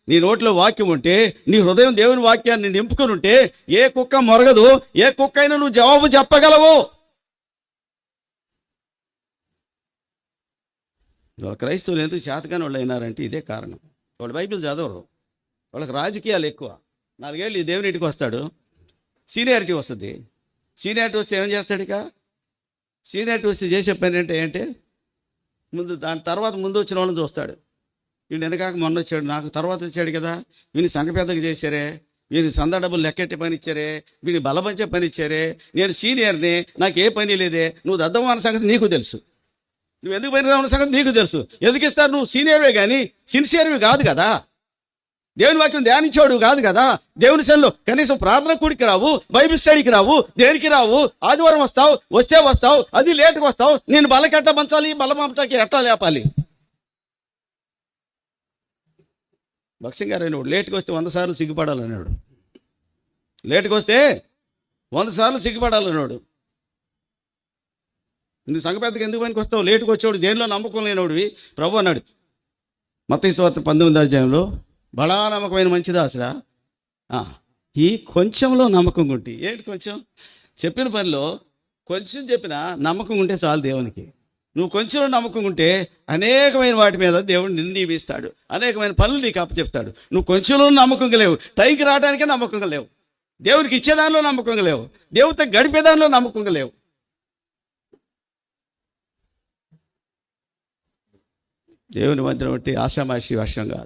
నీ నోట్లో వాక్యం ఉంటే, నీ హృదయం దేవుని వాక్యాన్ని నింపుకొని ఉంటే ఏ కుక్క మొరగదు, ఏ కుక్క అయినా నువ్వు జవాబు చెప్పగలవు. వాళ్ళ క్రైస్తవులు ఎందుకు చేతకాని వాళ్ళు అయినారంటే ఇదే కారణం. వాళ్ళు బైబిల్ చదవరు, వాళ్ళకి రాజకీయాలు ఎక్కువ. 4 ఏళ్ళు ఈ దేవుని ఇంటికి వస్తాడు, సీనియారిటీ వస్తుంది. సీనియారిటీ వస్తే ఏం చేస్తాడు? ఇక సీనియారిటీ వస్తే చేసే పని ఏంటంటే దాని తర్వాత ముందు వచ్చిన వాళ్ళని చూస్తాడు. వీడు వెనకాక మొన్న వచ్చాడు, నాకు తర్వాత వచ్చాడు కదా, వీని సంఘ పెద్దగా చేశారే, వీని సందా డబ్బులు లెక్కెట్టే పని ఇచ్చారే, వీని బలపంచే పని ఇచ్చారే, నేను సీనియర్ని, నాకు ఏ పని లేదే, నువ్వు దద్దమన్న సంగతి నీకు తెలుసు, నువ్వు ఎందుకు పని రావన్న సంగతి నీకు తెలుసు. ఎందుకు ఇస్తారు? నువ్వు సీనియర్వే కానీ సిన్సియర్వి కాదు కదా, దేవుని వాక్యం ధ్యానించేవాడు కాదు కదా, దేవుని సెల్లో కనీసం ప్రార్థన కూడికి రావు, బైబిల్ స్టడీకి రావు, దేనికి రావు. ఆదివారం వస్తావు, వస్తే వస్తావు, అది లేటుకు వస్తావు. నేను బలకెట్ట పంచాలి, బలమంటకి ఎట్టా లేపాలి. భక్సింగ్ గారు అనేవాడు లేటుకు వస్తే 100 సార్లు సిగ్గుపడాలనేవాడు. లేటుకు వస్తే 100 సార్లు సిగ్గుపడాలనేవాడు. నువ్వు సంఘ పెద్దకి ఎందుకు పనికి వస్తావు? లేటుకు వచ్చేవాడు, దేనిలో నమ్మకం లేనివాడివి. ప్రభు అన్నాడు మత్తయి సువార్త 19వ అధ్యాయంలో, బడా నమ్మకమైన మంచి దాసుడా, ఈ కొంచెంలో నమ్మకం ఉంటే. ఏంటి కొంచెం? చెప్పిన పనిలో కొంచెం చెప్పినా నమ్మకం ఉంటే చాలు దేవునికి. నువ్వు కొంచెం నమ్మకం ఉంటే అనేకమైన వాటి మీద దేవుడు నిన్ను నియమిస్తాడు, అనేకమైన పనులు నీకు అప్పచెప్తాడు. నువ్వు కొంచెంలో నమ్మకంగా లేవు, టైంకి రావడానికే నమ్మకంగా లేవు, దేవునికి ఇచ్చేదానిలో నమ్మకంగా లేవు, దేవుడితో గడిపేదానిలో నమ్మకంగా లేవు. దేవుని మందిరం బట్టి ఆషామాషి వర్షం కాదు.